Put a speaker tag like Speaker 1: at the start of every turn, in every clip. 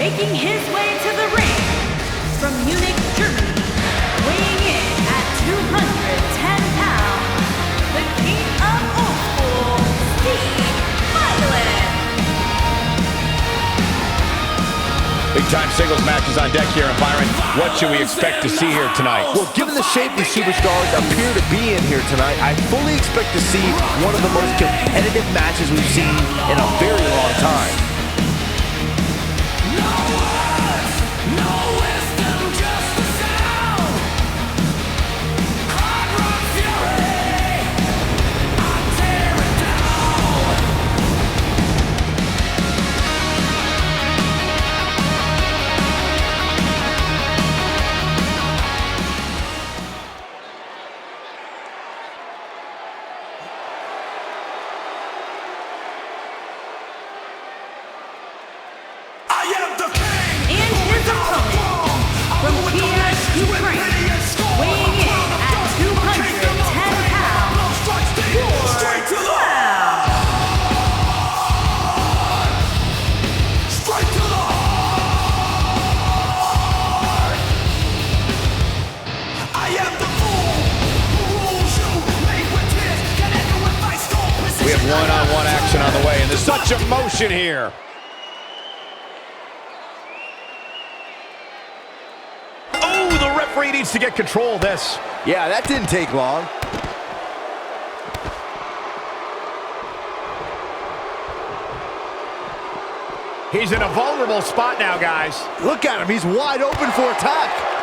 Speaker 1: Making his way to the ring from Munich, Germany, weighing in at 210 pounds, the king of old school,
Speaker 2: Big-time singles matches on deck here, and Byron, what should we expect to see here tonight?
Speaker 3: Well, given the shape these superstars appear to be in here tonight, I fully expect to see one of the most competitive matches we've seen in a very long time.
Speaker 2: We have one-on-one action on the way, and there's such emotion here. Oh, the referee needs to get control of this.
Speaker 3: Yeah, that didn't take long.
Speaker 2: He's in a vulnerable spot now, guys.
Speaker 3: Look at him, he's wide open for attack.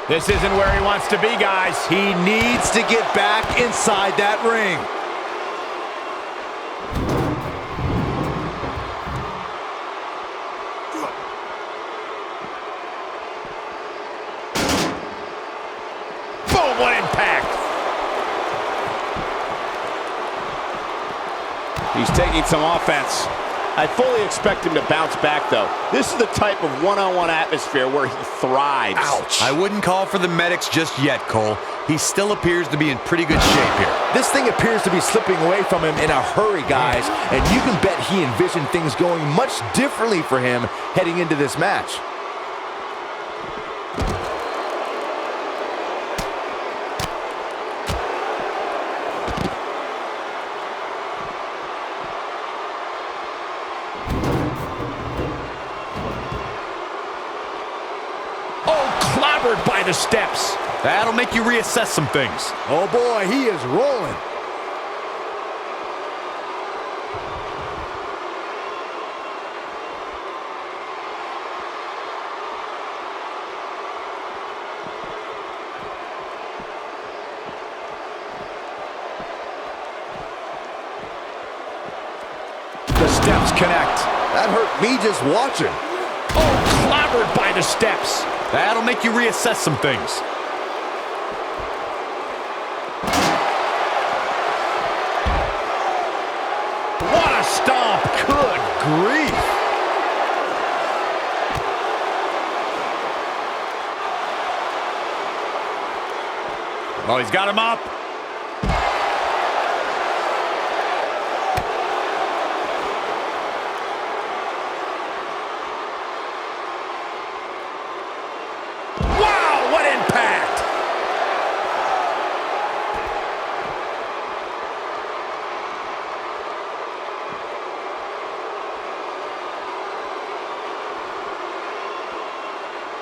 Speaker 2: This isn't where he wants to be, guys.
Speaker 3: He needs to get back inside that ring.
Speaker 2: Boom, what impact. He's taking some offense. I fully expect him to bounce back, though. This is the type of one-on-one atmosphere where he thrives.
Speaker 3: Ouch.
Speaker 4: I wouldn't call for the medics just yet, Cole. He still appears to be in pretty good shape here.
Speaker 3: This thing appears to be slipping away from him in a hurry, guys, and you can bet he envisioned things going much differently for him heading into this match.
Speaker 2: By the steps.
Speaker 4: That'll make you reassess some things.
Speaker 3: Oh boy, he is rolling.
Speaker 2: The steps connect.
Speaker 3: That hurt me just watching.
Speaker 2: Oh, clobbered by the steps.
Speaker 4: That'll make you reassess some things.
Speaker 2: What a stomp. Good grief. Oh, he's got him up.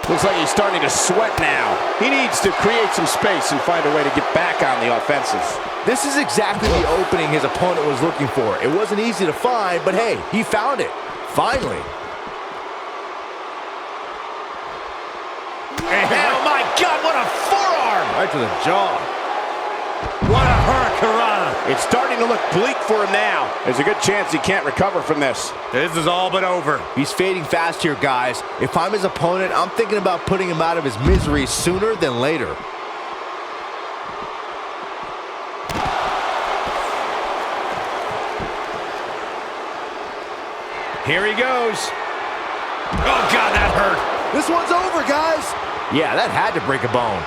Speaker 2: Looks like he's starting to sweat now. He needs to create some space and find a way to get back on the offensive.
Speaker 3: This is exactly the opening his opponent was looking for. It wasn't easy to find, but hey, he found it. Finally.
Speaker 2: And, oh my God, what a forearm!
Speaker 3: Right to the jaw.
Speaker 2: What a hurricanrana. It's starting to look bleak for him now. There's a good chance he can't recover from this.
Speaker 4: This is all but over.
Speaker 3: He's fading fast here, guys. If I'm his opponent, I'm thinking about putting him out of his misery sooner than later.
Speaker 4: Here he goes. Oh, God, that hurt.
Speaker 3: This one's over, guys. Yeah, that had to break a bone.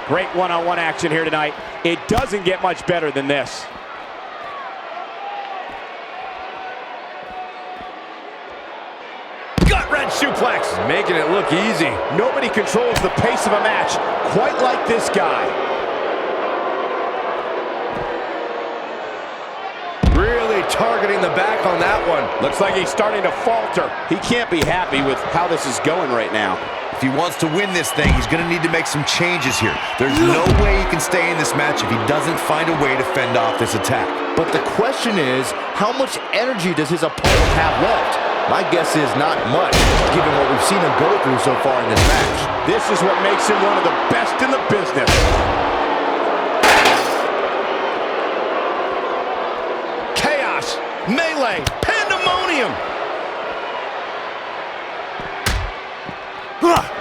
Speaker 2: Great one-on-one action here tonight. It doesn't get much better than this.
Speaker 4: Gut-wrench suplex.
Speaker 3: Making it look easy.
Speaker 2: Nobody controls the pace of a match quite like this guy.
Speaker 3: Really targeting the back on that one.
Speaker 2: Looks like he's starting to falter. He can't be happy with how this is going right now.
Speaker 4: If he wants to win this thing, he's going to need to make some changes here. There's no way he can stay in this match if he doesn't find a way to fend off this attack.
Speaker 3: But the question is, how much energy does his opponent have left? My guess is not much, given what we've seen him go through so far in this match.
Speaker 2: This is what makes him one of the best in the business.
Speaker 4: Chaos, melee, pandemonium.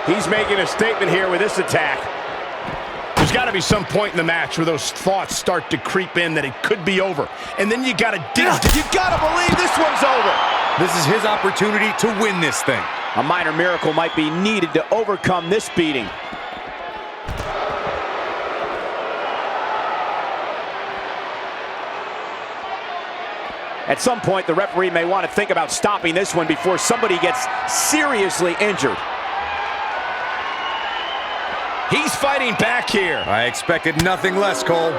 Speaker 2: He's making a statement here with this attack.
Speaker 4: There's got to be some point in the match where those thoughts start to creep in that it could be over. And then you got to dig.
Speaker 2: You got to believe this one's over.
Speaker 4: This is his opportunity to win this thing.
Speaker 2: A minor miracle might be needed to overcome this beating. At some point, the referee may want to think about stopping this one before somebody gets seriously injured.
Speaker 4: He's fighting back here. I expected nothing less, Cole.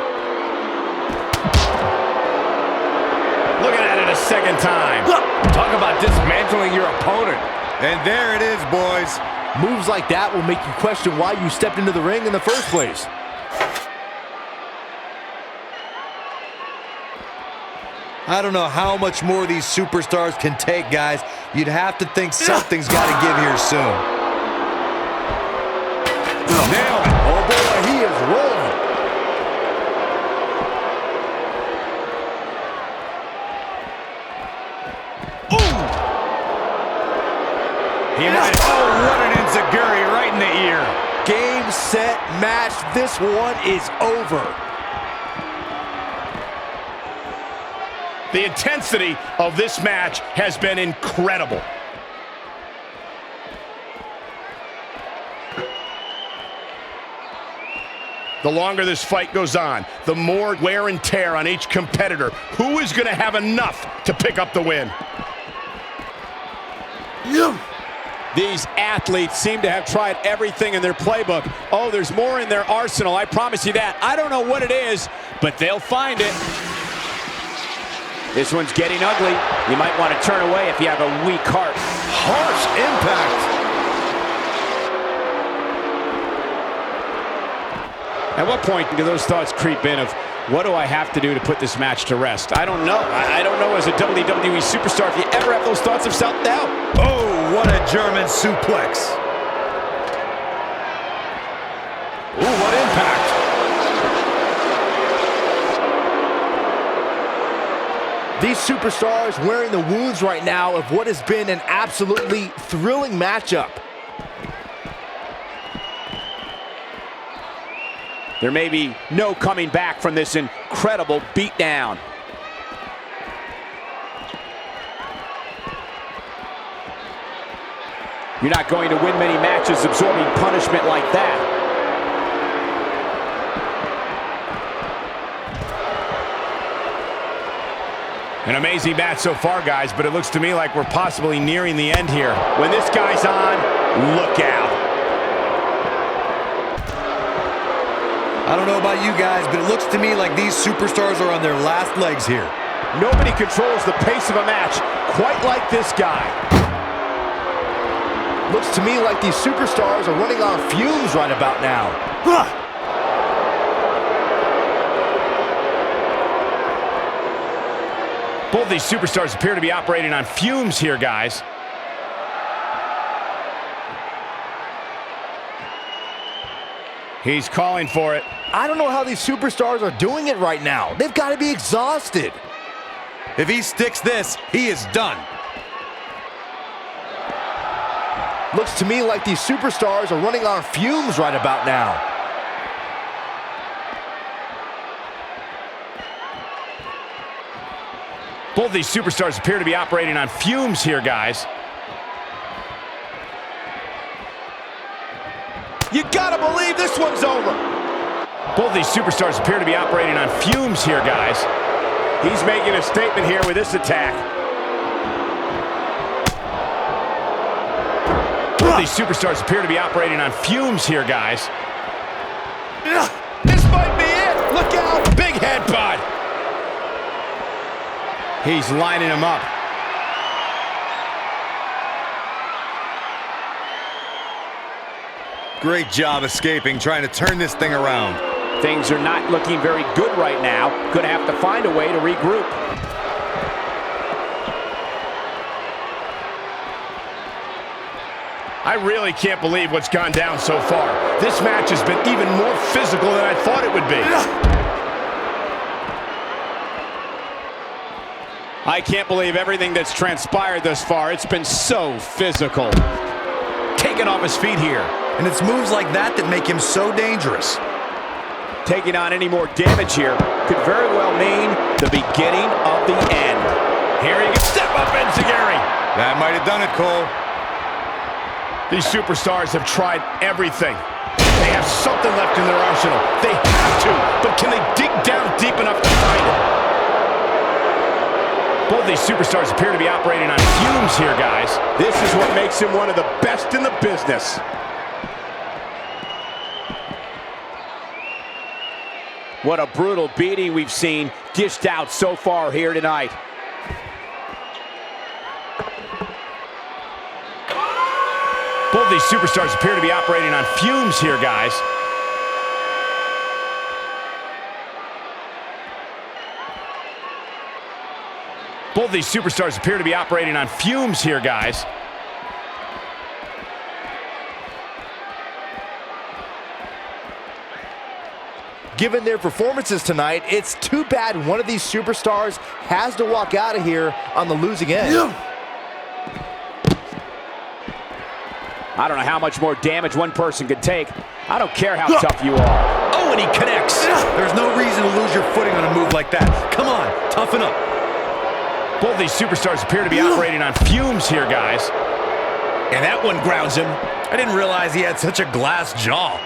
Speaker 4: Looking at it a second time.
Speaker 3: Talk about dismantling your opponent.
Speaker 4: And there it is, boys.
Speaker 3: Moves like that will make you question why you stepped into the ring in the first place.
Speaker 4: I don't know how much more these superstars can take, guys. You'd have to think something's got to give here soon.
Speaker 3: Nailed it. Oh boy, he is rolling.
Speaker 4: Ooh! He might. Oh, what an enziguri right in the ear.
Speaker 3: Game, set, match. This one is over.
Speaker 4: The intensity of this match has been incredible. The longer this fight goes on, the more wear and tear on each competitor. Who is going to have enough to pick up the win?
Speaker 2: These athletes seem to have tried everything in their playbook. Oh, there's more in their arsenal, I promise you that. I don't know what it is, but they'll find it. This one's getting ugly. You might want to turn away if you have a weak heart.
Speaker 4: Harsh impact.
Speaker 2: At what point do those thoughts creep in of, what do I have to do to put this match to rest? I don't know. I don't know as a WWE superstar if you ever have those thoughts of self-doubt.
Speaker 4: Oh, what a German suplex. Ooh, what impact.
Speaker 3: These superstars wearing the wounds right now of what has been an absolutely thrilling matchup.
Speaker 2: There may be no coming back from this incredible beatdown. You're not going to win many matches absorbing punishment like that.
Speaker 4: An amazing match so far, guys, but it looks to me like we're possibly nearing the end here. When this guy's on, look out. I don't know about you guys, but it looks to me like these superstars are on their last legs here.
Speaker 2: Nobody controls the pace of a match quite like this guy.
Speaker 3: Looks to me like these superstars are running on fumes right about now.
Speaker 2: Both these superstars appear to be operating on fumes here, guys. He's calling for it.
Speaker 3: I don't know how these superstars are doing it right now. They've got to be exhausted.
Speaker 4: If he sticks this, he is done.
Speaker 3: Looks to me like these superstars are running on fumes right about now.
Speaker 2: Both these superstars appear to be operating on fumes here, guys.
Speaker 3: You gotta believe this one's over.
Speaker 2: Both these superstars appear to be operating on fumes here, guys. He's making a statement here with this attack. Both these superstars appear to be operating on fumes here, guys.
Speaker 3: This might be it. Look out.
Speaker 2: Big headbutt. He's lining him up.
Speaker 4: Great job escaping, trying to turn this thing around.
Speaker 2: Things are not looking very good right now. Gonna have to find a way to regroup. I really can't believe what's gone down so far. This match has been even more physical than I thought it would be. I can't believe everything that's transpired thus far. It's been so physical. Taken off his feet here.
Speaker 4: And it's moves like that that make him so dangerous.
Speaker 2: Taking on any more damage here could very well mean the beginning of the end. Here he can step up, Enziguri.
Speaker 4: That might have done it, Cole.
Speaker 2: These superstars have tried everything. They have something left in their arsenal. They have to, but can they dig down deep enough to find it? Both these superstars appear to be operating on fumes here, guys. This is what makes him one of the best in the business. What a brutal beating we've seen dished out so far here tonight. Both these superstars appear to be operating on fumes here, guys. Both these superstars appear to be operating on fumes here, guys.
Speaker 3: Given their performances tonight, it's too bad one of these superstars has to walk out of here on the losing end.
Speaker 2: I don't know how much more damage one person could take. I don't care how tough you are.
Speaker 4: Oh, and he connects. There's no reason to lose your footing on a move like that. Come on, toughen up.
Speaker 2: Both these superstars appear to be operating on fumes here, guys.
Speaker 4: And that one grounds him. I didn't realize he had such a glass jaw.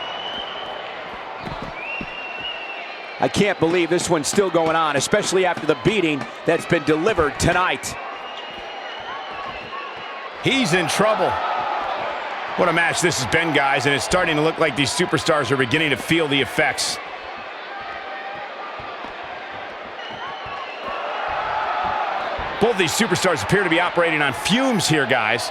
Speaker 2: I can't believe this one's still going on, especially after the beating that's been delivered tonight. He's in trouble. What a match this has been, guys, and it's starting to look like these superstars are beginning to feel the effects. Both these superstars appear to be operating on fumes here, guys.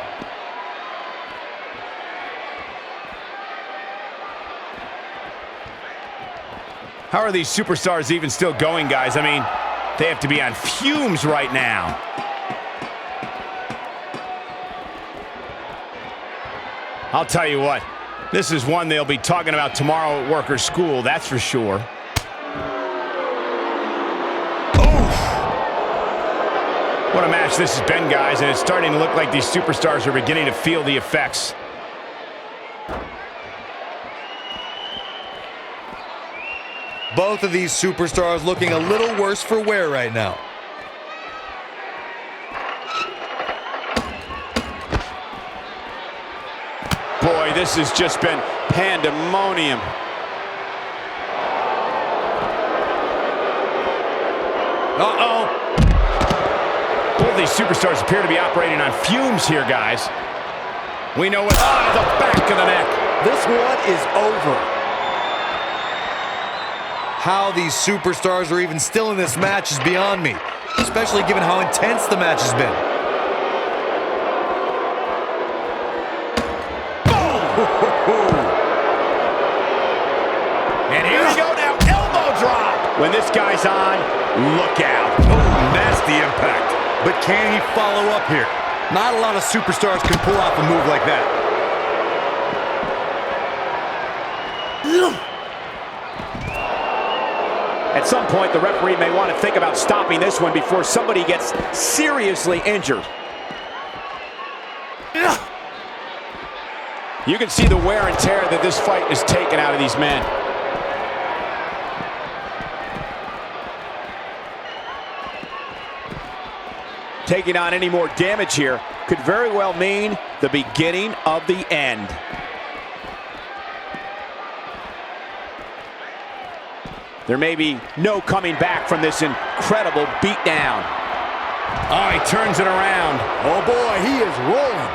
Speaker 2: How are these superstars even still going, guys? I mean, they have to be on fumes right now. I'll tell you what, this is one they'll be talking about tomorrow at work or school, that's for sure. What a match this has been, guys, and it's starting to look like these superstars are beginning to feel the effects.
Speaker 4: Both of these superstars looking a little worse for wear right now.
Speaker 2: Boy, this has just been pandemonium. Uh-oh. Both these superstars appear to be operating on fumes here, guys. We know what. Ah, the back of the neck.
Speaker 3: This one is over.
Speaker 4: How these superstars are even still in this match is beyond me, especially given how intense the match has been.
Speaker 2: And here we go now, elbow drop. When this guy's on, look out.
Speaker 4: Oh, nasty impact. Can he follow up here? Not a lot of superstars can pull off a move like that.
Speaker 2: At some point, the referee may want to think about stopping this one before somebody gets seriously injured. You can see the wear and tear that this fight is taking out of these men. Taking on any more damage here could very well mean the beginning of the end. There may be no coming back from this incredible beatdown. Oh, he turns it around.
Speaker 3: Oh boy, he is rolling.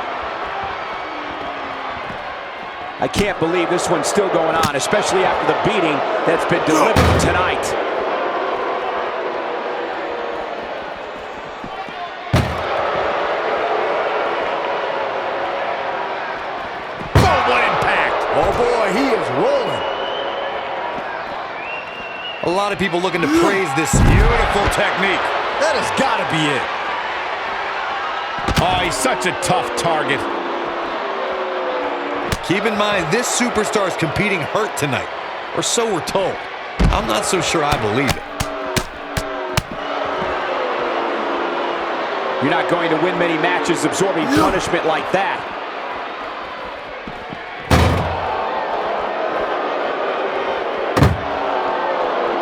Speaker 2: I can't believe this one's still going on, especially after the beating that's been delivered tonight. Oh, what impact!
Speaker 3: Oh boy, he is rolling.
Speaker 4: A lot of people looking to praise this beautiful technique.
Speaker 3: That has got to be it.
Speaker 2: Oh, he's such a tough target.
Speaker 4: Keep in mind, this superstar is competing hurt tonight, or so we're told. I'm not so sure I believe it.
Speaker 2: You're not going to win many matches absorbing punishment like that.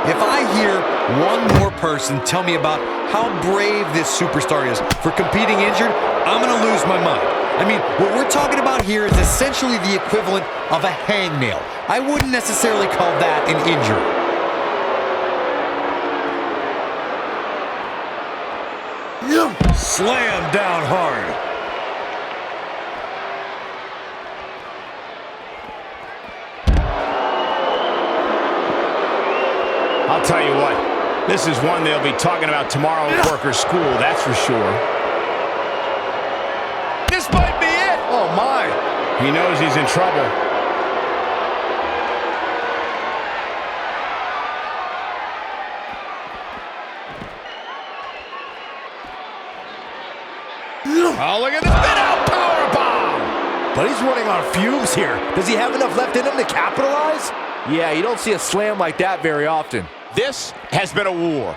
Speaker 4: If I hear one more person tell me about how brave this superstar is for competing injured, I'm going to lose my mind. I mean, what we're talking about here is essentially the equivalent of a hangnail. I wouldn't necessarily call that an injury.
Speaker 3: Slam down hard.
Speaker 2: I'll tell you what, this is one they'll be talking about tomorrow at work or school, that's for sure. This might be it!
Speaker 3: Oh my.
Speaker 2: He knows he's in trouble. Oh, look at the spin-out powerbomb!
Speaker 3: But he's running on fumes here. Does he have enough left in him to capitalize? Yeah, you don't see a slam like that very often.
Speaker 2: This has been a war.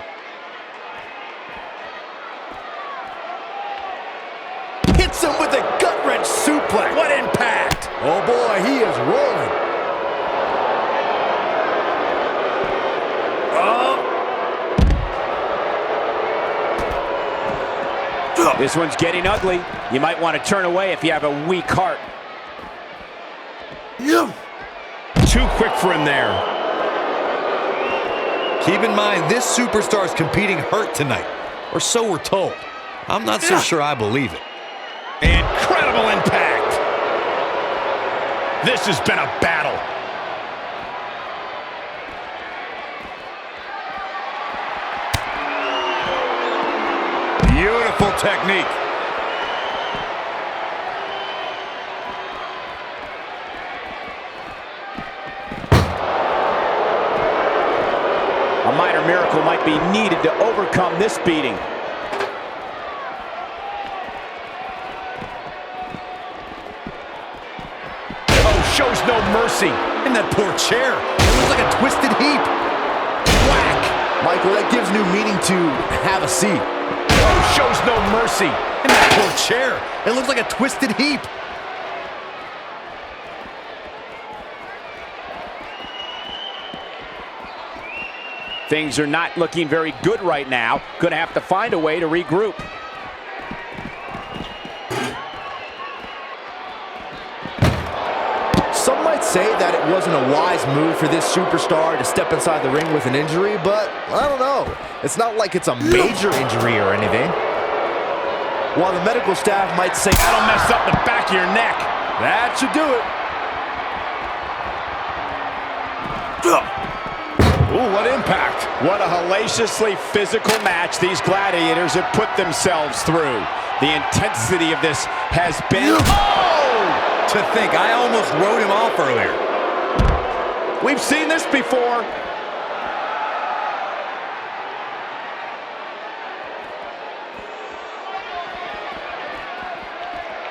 Speaker 3: Hits him with a gut-wrench suplex.
Speaker 2: What impact!
Speaker 3: Oh boy, he is rolling.
Speaker 2: This one's getting ugly. You might want to turn away if you have a weak heart. Too quick for him there.
Speaker 4: Keep in mind, this superstar is competing hurt tonight, or so we're told. I'm not so sure I believe it.
Speaker 2: Incredible impact. This has been a battle.
Speaker 4: Beautiful technique.
Speaker 2: A minor miracle might be needed to overcome this beating. Oh, shows no mercy.
Speaker 4: In that poor chair, it looks like a twisted heap.
Speaker 2: Whack!
Speaker 3: Michael, that gives new meaning to have a seat.
Speaker 2: Oh, shows no mercy.
Speaker 4: In that poor chair, it looks like a twisted heap.
Speaker 2: Things are not looking very good right now. Gonna have to find a way to regroup.
Speaker 3: Some might say that it wasn't a wise move for this superstar to step inside the ring with an injury, but I don't know. It's not like it's a major injury or anything. While the medical staff might say,
Speaker 2: That'll mess up the back of your neck.
Speaker 3: that should do it.
Speaker 2: Ooh, what impact. What a hellaciously physical match these gladiators have put themselves through. The intensity of this has been... Oh!
Speaker 4: To think, I almost wrote him off earlier.
Speaker 2: We've seen this before.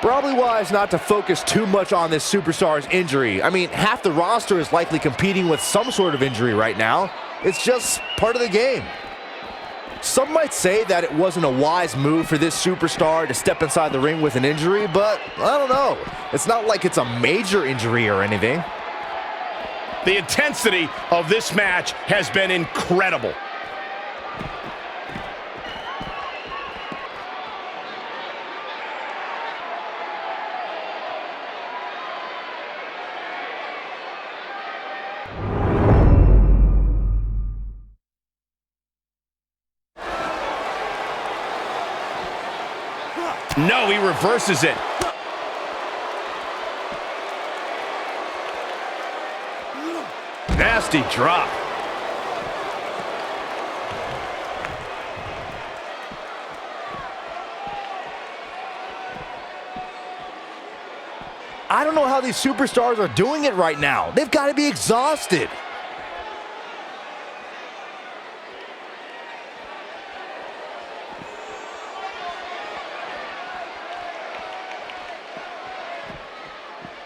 Speaker 3: Probably wise not to focus too much on this superstar's injury. I mean, half the roster is likely competing with some sort of injury right now. It's just part of the game. Some might say that it wasn't a wise move for this superstar to step inside the ring with an injury, but I don't know. It's not like it's a major injury or anything.
Speaker 2: The intensity of this match has been incredible. No, he reverses it. Nasty drop.
Speaker 3: I don't know how these superstars are doing it right now. They've got to be exhausted.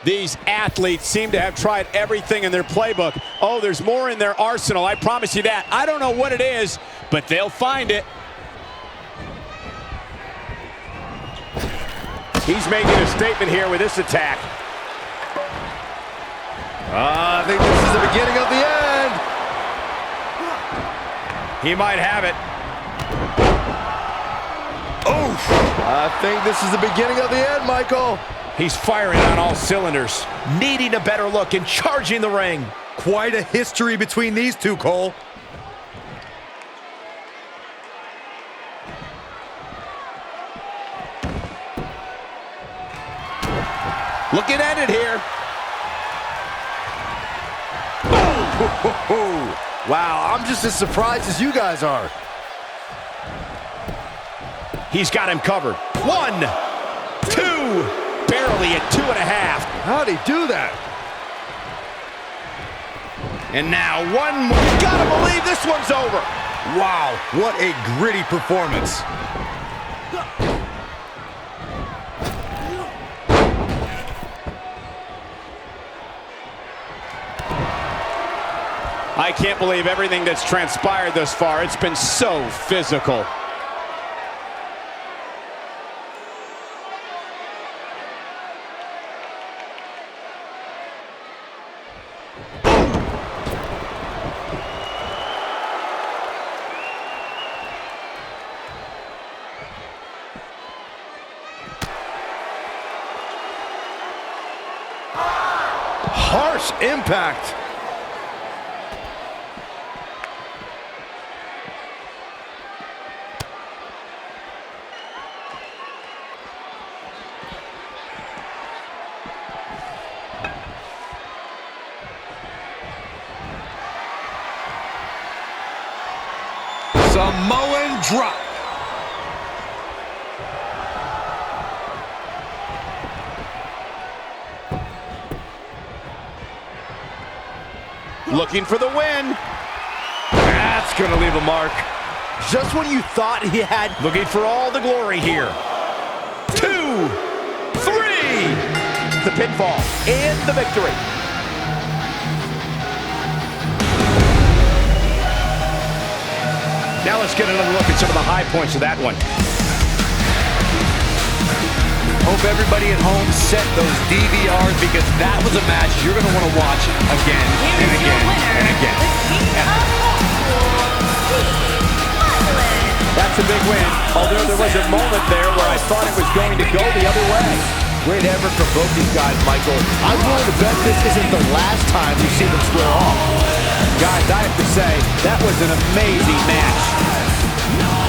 Speaker 2: These athletes seem to have tried everything in their playbook. Oh, there's more in their arsenal, I promise you that. I don't know what it is, but they'll find it. He's making a statement here with this attack.
Speaker 3: I think this is the beginning of the end.
Speaker 2: He might have it.
Speaker 3: Oof. I think this is the beginning of the end, Michael.
Speaker 2: He's firing on all cylinders. Needing a better look and charging the ring.
Speaker 4: Quite a history between these two, Cole.
Speaker 2: Looking at it here.
Speaker 3: Oh. Wow, I'm just as surprised as you guys are.
Speaker 2: He's got him covered. 1, 2. Barely at 2.5.
Speaker 3: How'd he do that?
Speaker 2: And now one more. You gotta believe this one's over.
Speaker 4: Wow, what a gritty performance.
Speaker 2: I can't believe everything that's transpired thus far. It's been so physical.
Speaker 3: Harsh impact.
Speaker 4: Samoan drop.
Speaker 2: Looking for the win.
Speaker 3: That's gonna leave a mark. Just when you thought he had...
Speaker 2: Looking for all the glory here. 2, 3. The pinfall and the victory. Now let's get another look at some of the high points of that one.
Speaker 4: Hope everybody at home set those DVRs because that was a match you're going to want to watch again and again and again.
Speaker 2: That's a big win, although there was a moment there where I thought it was going to go the other way.
Speaker 3: Great effort from both these guys, Michael. I'm willing to bet this isn't the last time you see them square off.
Speaker 2: Guys, I have to say, that was an amazing match.